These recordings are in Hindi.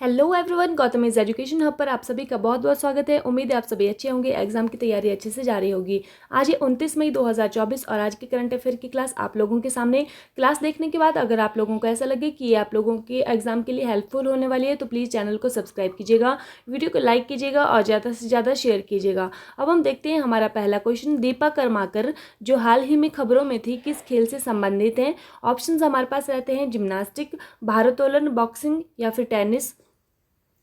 Hello everyone, Gautam is education hub पर आप सभी का बहुत बहुत स्वागत है। उम्मीद है आप सभी अच्छे होंगे, एग्जाम की तैयारी अच्छे से जारी होगी। आज है 29 मई 2024 और आज के करंट अफेयर की क्लास आप लोगों के सामने। क्लास देखने के बाद अगर आप लोगों को ऐसा लगे कि ये आप लोगों के एग्जाम के लिए हेल्पफुल होने वाली है तो प्लीज़ चैनल को सब्सक्राइब कीजिएगा, वीडियो को लाइक कीजिएगा और ज़्यादा से ज़्यादा शेयर कीजिएगा। अब हम देखते हैं हमारा पहला क्वेश्चन। दीपा कर्माकर जो हाल ही में खबरों में थी किस खेल से संबंधित हैं? ऑप्शन हमारे पास रहते हैं जिम्नास्टिक, भारोत्तोलन, बॉक्सिंग या फिर टेनिस।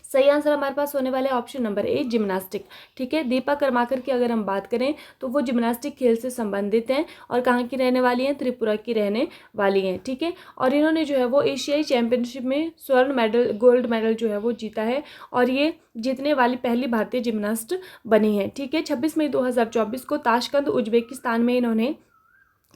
सही आंसर हमारे पास होने वाला है ऑप्शन नंबर ए, जिम्नास्टिक। ठीक है, दीपा कर्माकर की अगर हम बात करें तो वो जिम्नास्टिक खेल से संबंधित हैं और कहाँ की रहने वाली हैं? त्रिपुरा की रहने वाली हैं। ठीक है, और इन्होंने जो है वो एशियाई चैंपियनशिप में स्वर्ण मेडल, गोल्ड मेडल जो है वो जीता है और ये जीतने वाली पहली भारतीय जिम्नास्ट बनी है। ठीक है, 26 मई 2024 को ताशकंद उज्बेकिस्तान में इन्होंने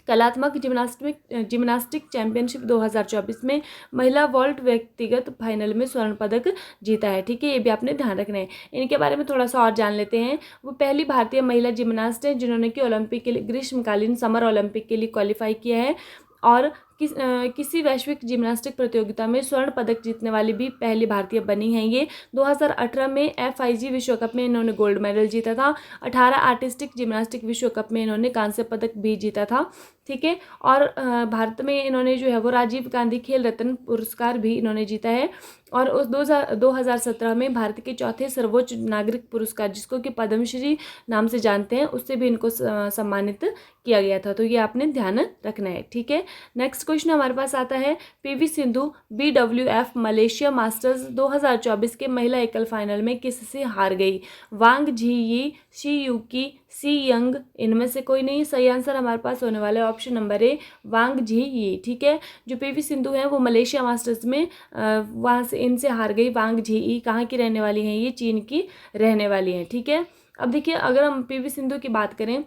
कलात्मक जिम्नास्टिक चैंपियनशिप 2024 में महिला वॉल्ट व्यक्तिगत फाइनल में स्वर्ण पदक जीता है। ठीक है, ये भी आपने ध्यान रखना है। इनके बारे में थोड़ा सा और जान लेते हैं। वो पहली भारतीय महिला जिम्नास्ट हैं जिन्होंने कि ओलंपिक के लिए, ग्रीष्मकालीन समर ओलंपिक के लिए क्वालिफाई किया है और किसी वैश्विक जिम्नास्टिक प्रतियोगिता में स्वर्ण पदक जीतने वाली भी पहली भारतीय बनी हैं। ये 2018 में FIG विश्व कप में इन्होंने गोल्ड मेडल जीता था। 18 आर्टिस्टिक जिम्नास्टिक विश्व कप में इन्होंने कांस्य पदक भी जीता था। ठीक है, और भारत में इन्होंने जो है वो राजीव गांधी खेल रत्न पुरस्कार भी इन्होंने जीता है और उस 2017 में भारत के चौथे सर्वोच्च नागरिक पुरस्कार जिसको कि पद्मश्री नाम से जानते हैं उससे भी इनको सम्मानित किया गया था। तो ये आपने ध्यान रखना है। ठीक है, नेक्स्ट क्वेश्चन हमारे पास आता है PV Sindhu BWF Malaysia masters 2024 के महिला एकल फाइनल में किससे हार गई? वांग झी, शी युकी, सी यंग, इनमें से कोई नहीं। सही आंसर हमारे पास होने वाला है ऑप्शन नंबर ए, वांग झी। ठीक है, जो PV सिंधु हैं वो मलेशिया मास्टर्स में वहाँ से इनसे हार गई। वांग झी कहाँ की रहने वाली हैं? ये चीन की रहने वाली हैं। ठीक है, अब देखिए अगर हम PV सिंधु की बात करें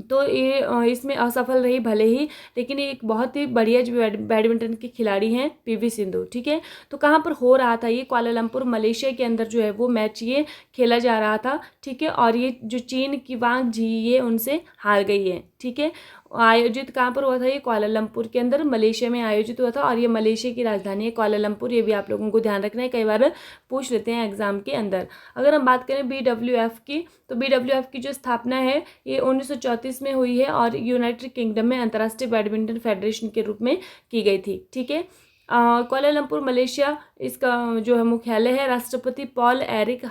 तो ये इसमें असफल रही भले ही, लेकिन ये एक बहुत ही बढ़िया जो बैडमिंटन की खिलाड़ी हैं PV सिंधु। ठीक है, तो कहाँ पर हो रहा था ये? कुआलालंपुर मलेशिया के अंदर जो है वो मैच ये खेला जा रहा था। ठीक है, और ये जो चीन की वांग झी ये उनसे हार गई है। ठीक है, आयोजित कहाँ पर हुआ था? ये कुआलालंपुर के अंदर मलेशिया में आयोजित हुआ था और ये मलेशिया की राजधानी है कुआलालंपुर। ये भी आप लोगों को ध्यान रखना है, कई बार पूछ लेते हैं एग्जाम के अंदर। अगर हम बात करें BWF की तो BWF की जो स्थापना है ये 1934 में हुई है और यूनाइटेड किंगडम में अंतर्राष्ट्रीय बैडमिंटन फेडरेशन के रूप में की गई थी। ठीक है, कुआलालंपुर मलेशिया इसका जो है मुख्यालय है। राष्ट्रपति Paul Erik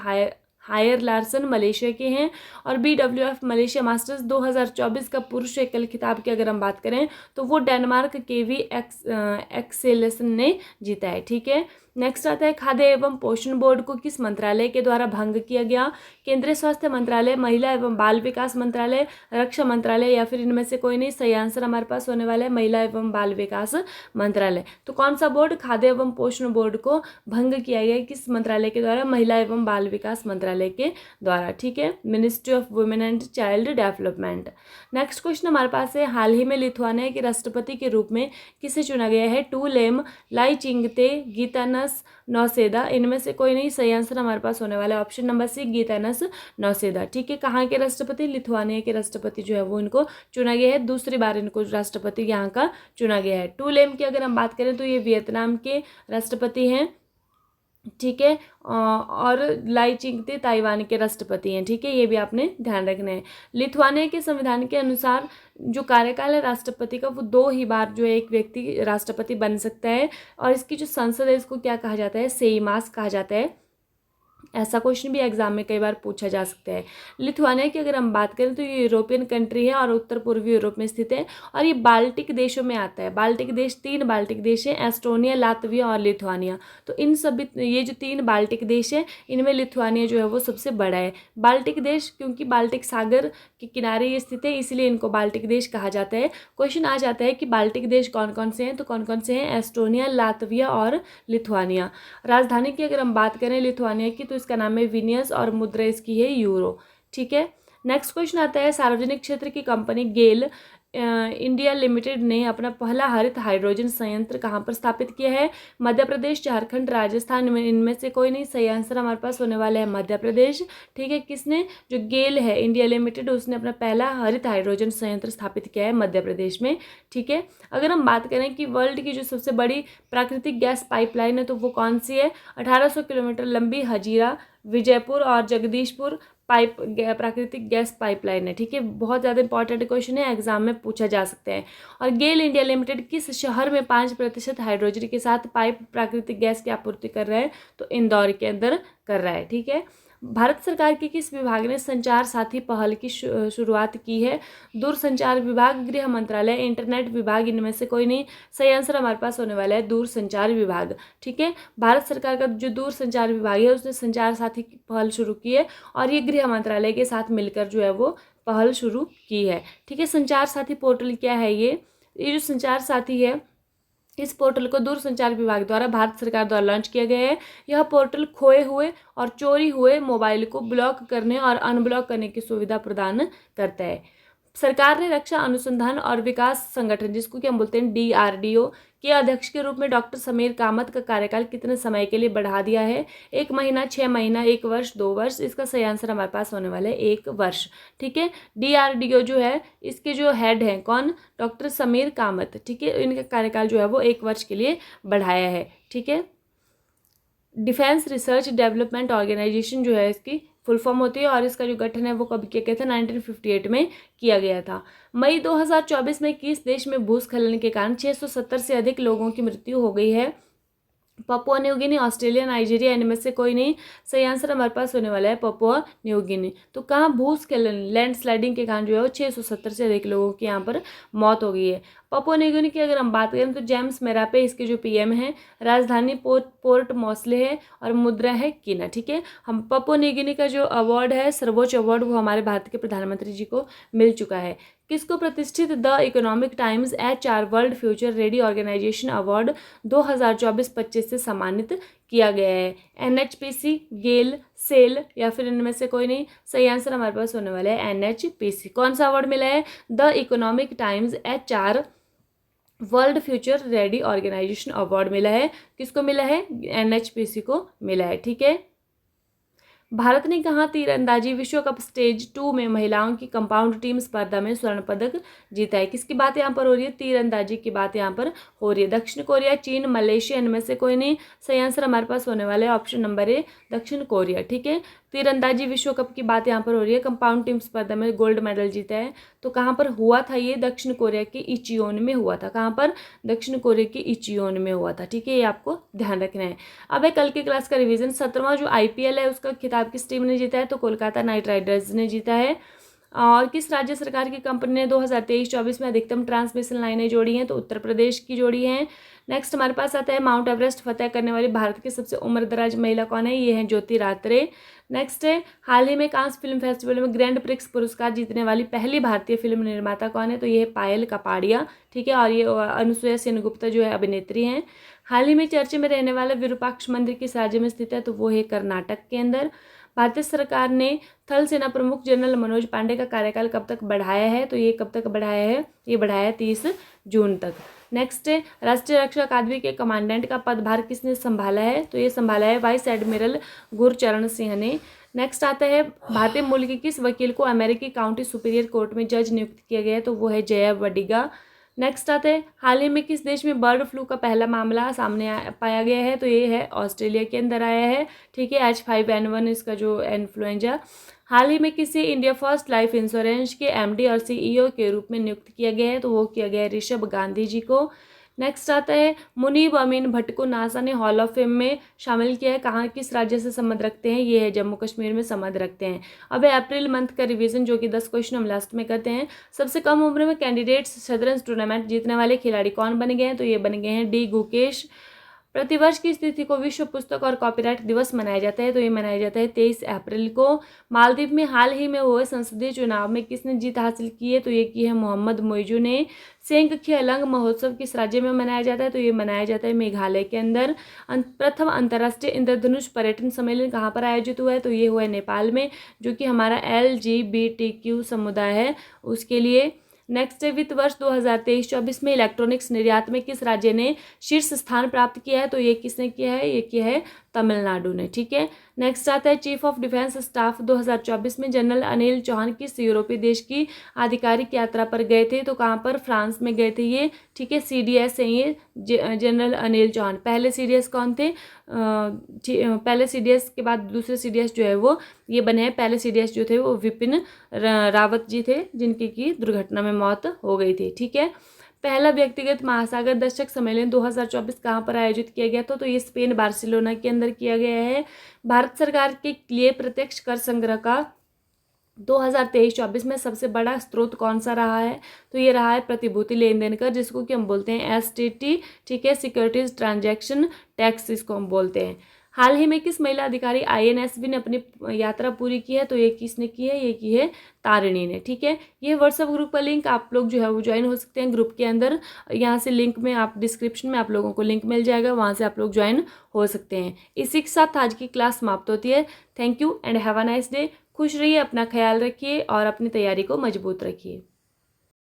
Hayer Larsen Malaysia के हैं और BWF मलेशिया मास्टर्स 2024 का पुरुष एकल खिताब की अगर हम बात करें तो वो डेनमार्क KV एक्सेलेसन ने जीता है। ठीक है, नेक्स्ट आता है खाद्य एवं पोषण बोर्ड को किस मंत्रालय के द्वारा भंग किया गया? केंद्रीय स्वास्थ्य मंत्रालय, महिला एवं बाल विकास मंत्रालय, रक्षा मंत्रालय या फिर इनमें से कोई नहीं। सही आंसर हमारे पास होने वाला है महिला एवं बाल विकास मंत्रालय। तो कौन सा बोर्ड? खाद्य एवं पोषण बोर्ड को भंग किया गया किस मंत्रालय के द्वारा? महिला एवं बाल विकास मंत्रालय के द्वारा। ठीक है, ministry of women and child development. Next question हमारे पास है हाल ही में लिथुआनिया के राष्ट्रपति के रूप में किसे चुना गया है? टू लेम, लाइचिंगते, गीतानस नौसेदा, इनमें से कोई नहीं। सही आंसर हमारे पास होने वाला है option number C, Gitanas Nauseda. ठीक है, कहाँ के राष्ट्रपति? लिथुआनिया के राष्ट्रपति जो है वो इनको चुना गया है, दूसरी बार इनको राष्ट्रपति यहाँ का चुना गया है। टू लेम की अगर हम बात करें तो ये वियतनाम के राष्ट्रपति हैं। ठीक है, और लाई चिंगते ताइवान के राष्ट्रपति हैं। ठीक है, ये भी आपने ध्यान रखना है। लिथुआनिया के संविधान के अनुसार जो कार्यकाल है राष्ट्रपति का वो 2 ही बार जो है एक व्यक्ति राष्ट्रपति बन सकता है और इसकी जो संसद है इसको क्या कहा जाता है? सेइमास कहा जाता है। ऐसा क्वेश्चन भी एग्जाम में कई बार पूछा जा सकता है। लिथुआनिया की अगर हम बात करें तो ये यूरोपियन कंट्री है और उत्तर पूर्वी यूरोप में स्थित है और ये बाल्टिक देशों में आता है। बाल्टिक देश 3 बाल्टिक देश हैं, एस्टोनिया, लातविया और लिथुआनिया। तो इन सभी ये जो 3 बाल्टिक देश हैं इनमें लिथुआनिया जो है वो सबसे बड़ा है। बाल्टिक देश क्योंकि बाल्टिक सागर के किनारे ये स्थित है इसलिए इनको बाल्टिक देश कहा जाता है। क्वेश्चन आ जाता है कि बाल्टिक देश कौन कौन से हैं? तो कौन कौन से हैं? एस्टोनिया, लातविया और लिथुआनिया। राजधानी की अगर हम बात करें लिथुआनिया की तो इसका नाम है विनियस और मुद्रा इसकी है यूरो। ठीक है, नेक्स्ट क्वेश्चन आता है सार्वजनिक क्षेत्र की कंपनी गेल इंडिया लिमिटेड ने अपना पहला हरित हाइड्रोजन संयंत्र कहाँ पर स्थापित किया है? मध्य प्रदेश, झारखंड, राजस्थान में इनमें से कोई नहीं। सही आंसर हमारे पास होने वाला है मध्य प्रदेश। ठीक है, किसने? जो गेल है इंडिया लिमिटेड, उसने अपना पहला हरित हाइड्रोजन संयंत्र स्थापित किया है मध्य प्रदेश में। ठीक है, अगर हम बात करें कि वर्ल्ड की जो सबसे बड़ी प्राकृतिक गैस पाइपलाइन है तो वो कौन सी है? 1800 किलोमीटर लंबी हजीरा विजयपुर और जगदीशपुर प्राकृतिक गैस पाइपलाइन है। ठीक है, बहुत ज़्यादा इंपॉर्टेंट क्वेश्चन है, एग्जाम में पूछा जा सकता है। और गेल इंडिया लिमिटेड किस शहर में 5% हाइड्रोजन के साथ पाइप प्राकृतिक गैस की आपूर्ति कर रहा है? तो इंदौर के अंदर कर रहा है। ठीक है, भारत सरकार के किस विभाग ने संचार साथी पहल की शुरुआत की है? दूरसंचार विभाग, गृह मंत्रालय, इंटरनेट विभाग, इनमें से कोई नहीं। सही आंसर हमारे पास होने वाला है दूरसंचार विभाग। ठीक है, भारत सरकार का जो दूरसंचार विभाग है उसने संचार साथी की पहल शुरू की है और ये गृह मंत्रालय के साथ मिलकर जो है वो पहल शुरू की है। ठीक है, संचार साथी पोर्टल क्या है? ये जो संचार साथी है इस पोर्टल को दूरसंचार विभाग द्वारा भारत सरकार द्वारा लॉन्च किया गया है। यह पोर्टल खोए हुए और चोरी हुए मोबाइल को ब्लॉक करने और अनब्लॉक करने की सुविधा प्रदान करता है। सरकार ने रक्षा अनुसंधान और विकास संगठन, जिसको कि हम बोलते हैं DRDO, के अध्यक्ष के रूप में डॉक्टर समीर कामत का कार्यकाल कितने समय के लिए बढ़ा दिया है? 1 महीना, 6 महीना, 1 वर्ष, 2 वर्ष। इसका सही आंसर हमारे पास होने वाला है 1 वर्ष। ठीक है, DRDO जो है इसके जो हेड हैं कौन? डॉक्टर समीर कामत। ठीक है, इनका कार्यकाल जो है वो 1 वर्ष के लिए बढ़ाया है। ठीक है, डिफेंस रिसर्च डेवलपमेंट ऑर्गेनाइजेशन जो है इसकी फुल फॉर्म होती है और इसका जो गठन है वो कब किया गया था? 1958 में किया गया था। मई 2024 में किस देश में भूस्खलन के कारण 670 से अधिक लोगों की मृत्यु हो गई है? Papua New Guinea, Australia, Nigeria, इनमें से कोई नहीं। सही आंसर हमारे पास होने वाला है पपुआ न्यू गिनी। तो कहाँ भूस्खलन लैंडस्लाइडिंग के कारण जो है वो 670 से अधिक लोगों की यहाँ पर मौत हो गई है। पपुआ न्यू गिनी की अगर हम बात करें तो जेम्स मेरापे इसके जो PM हैं। राजधानी पोर्ट मौसले है और मुद्रा है कीना। ठीक है, हम पपुआ न्यू गिनी का जो अवार्ड है, सर्वोच्च अवार्ड, वो हमारे भारत के प्रधानमंत्री जी को मिल चुका है। किसको प्रतिष्ठित the Economic Times HR world future ready organisation award 2024-25 से सम्मानित किया गया है? NHPC, गेल, सेल या फिर इनमें से कोई नहीं। सही आंसर हमारे पास होने वाला है NHPC। कौन सा अवार्ड मिला है? The Economic Times HR world future ready organisation award मिला है। किसको मिला है? NHPC को मिला है। ठीक है, भारत ने कहाँ तीरंदाजी विश्व कप स्टेज 2 में महिलाओं की कंपाउंड टीम स्पर्धा में स्वर्ण पदक जीता है? किसकी बात यहाँ पर हो रही है? तीरंदाजी की बात यहाँ पर हो रही है। दक्षिण कोरिया, चीन, मलेशिया, इनमें से कोई नहीं। सही आंसर हमारे पास होने वाला है ऑप्शन नंबर A, दक्षिण कोरिया। ठीक है, तीरंदाजी विश्व कप की बात यहाँ पर हो रही है। कंपाउंड टीम स्पर्धा में गोल्ड मेडल जीता है तो कहाँ पर हुआ था? ये दक्षिण कोरिया के इचियोन में हुआ था। कहाँ पर? दक्षिण कोरिया के इचियोन में हुआ था। ठीक है, ये आपको ध्यान रखना है। अब है कल की क्लास का रिवीजन। 17वां जो IPL है उसका खिताब किस टीम ने जीता है? तो कोलकाता नाइट राइडर्स ने जीता है। और किस राज्य सरकार की कंपनी ने 2023-24 में अधिकतम ट्रांसमिशन लाइनें जोड़ी हैं? तो उत्तर प्रदेश की जोड़ी हैं। नेक्स्ट हमारे पास आता है माउंट एवरेस्ट फतेह करने वाली भारत की सबसे उम्रदराज महिला कौन है? ये है ज्योति रात्रे। नेक्स्ट है हाल ही में कांस फिल्म फेस्टिवल में ग्रैंड प्रिक्स पुरस्कार जीतने वाली पहली भारतीय फिल्म निर्माता कौन है? तो ये है पायल कपाड़िया। ठीक है, और ये अनुसुया सेनगुप्ता जो है अभिनेत्री हैं। हाल ही में चर्चे में रहने वाला विरूपाक्ष मंदिर किस राज्य में स्थित है? तो वो है कर्नाटक के अंदर। भारतीय सरकार ने थल सेना प्रमुख जनरल मनोज पांडे का कार्यकाल कब तक बढ़ाया है? तो ये कब तक बढ़ाया है? ये बढ़ाया है 30 जून तक। नेक्स्ट है राष्ट्रीय रक्षा अकादमी के कमांडेंट का पदभार किसने संभाला है? तो ये संभाला है वाइस एडमिरल गुरचरण सिंह ने। नेक्स्ट आता है भारतीय मूल के किस वकील को अमेरिकी काउंटी सुपीरियर कोर्ट में जज नियुक्त किया गया है? तो वो है जया वडिगा। नेक्स्ट आता है हाल ही में किस देश में बर्ड फ्लू का पहला मामला सामने पाया गया है? तो ये है ऑस्ट्रेलिया के अंदर आया है। ठीक है, H5N1 इसका जो इन्फ्लुएंजा। हाल ही में किसी इंडिया फर्स्ट लाइफ इंश्योरेंस के MD और CEO के रूप में नियुक्त किया गया है? तो वो किया गया है ऋषभ गांधी जी को। नेक्स्ट आता है मुनीब अमीन भट्ट को नासा ने हॉल ऑफ फेम में शामिल किया है। कहाँ, किस राज्य से संबंध रखते हैं? ये है जम्मू कश्मीर में संबंध रखते हैं। अब है अप्रैल मंथ का रिवीजन जो कि 10 क्वेश्चन हम लास्ट में करते हैं। सबसे कम उम्र में कैंडिडेट्स शतरंज टूर्नामेंट जीतने वाले खिलाड़ी कौन बन गए हैं? तो ये बन गए हैं D गुकेश। प्रतिवर्ष की तिथि को विश्व पुस्तक और कॉपीराइट दिवस मनाया जाता है? तो ये मनाया जाता है 23 अप्रैल को। मालदीव में हाल ही में हुए संसदीय चुनाव में किसने जीत हासिल की है? तो ये की है मोहम्मद मोइजू ने। सेंग लंग महोत्सव किस राज्य में मनाया जाता है? तो ये मनाया जाता है मेघालय के अंदर। प्रथम अंतर्राष्ट्रीय इंद्रधनुष पर्यटन सम्मेलन कहाँ पर आयोजित हुआ है? तो ये हुआ है नेपाल में, जो कि हमारा LGBTQ समुदाय है उसके लिए। नेक्स्ट है, वित्त वर्ष 2023-24 में इलेक्ट्रॉनिक्स निर्यात में किस राज्य ने शीर्ष स्थान प्राप्त किया है? तो ये किसने किया है? ये किया है तमिलनाडु ने। ठीक है, नेक्स्ट आता है, चीफ ऑफ डिफेंस स्टाफ 2024 में जनरल अनिल चौहान किस यूरोपीय देश की आधिकारिक यात्रा पर गए थे? तो कहाँ पर? फ्रांस में गए थे ये। ठीक है, CDS है ये जनरल अनिल चौहान। पहले CDS कौन थे? पहले CDS के बाद दूसरे CDS जो है वो ये बने हैं। पहले CDS जो थे वो विपिन रावत जी थे, जिनकी की दुर्घटना में मौत हो गई थी। ठीक है, पहला व्यक्तिगत महासागर दर्शक सम्मेलन 2024 कहाँ पर आयोजित किया गया था? तो ये स्पेन बार्सिलोना के अंदर किया गया है। भारत सरकार के लिए प्रत्यक्ष कर संग्रह का 2023-24 में सबसे बड़ा स्रोत कौन सा रहा है? तो ये रहा है प्रतिभूति लेन देन कर, जिसको कि हम बोलते हैं STT। ठीक है, सिक्योरिटीज ट्रांजैक्शन टैक्स इसको हम बोलते हैं। हाल ही में किस महिला अधिकारी INSB ने अपनी यात्रा पूरी की है? तो ये किसने की है? ये की है तारिणी ने। ठीक है, ये व्हाट्सएप ग्रुप का लिंक आप लोग जो है वो ज्वाइन हो सकते हैं ग्रुप के अंदर। यहाँ से लिंक में आप डिस्क्रिप्शन में आप लोगों को लिंक मिल जाएगा, वहाँ से आप लोग ज्वाइन हो सकते हैं। इसी के साथ आज की क्लास समाप्त होती है। Thank you and have a nice day. खुश रहिए, अपना ख्याल रखिए और अपनी तैयारी को मजबूत रखिए।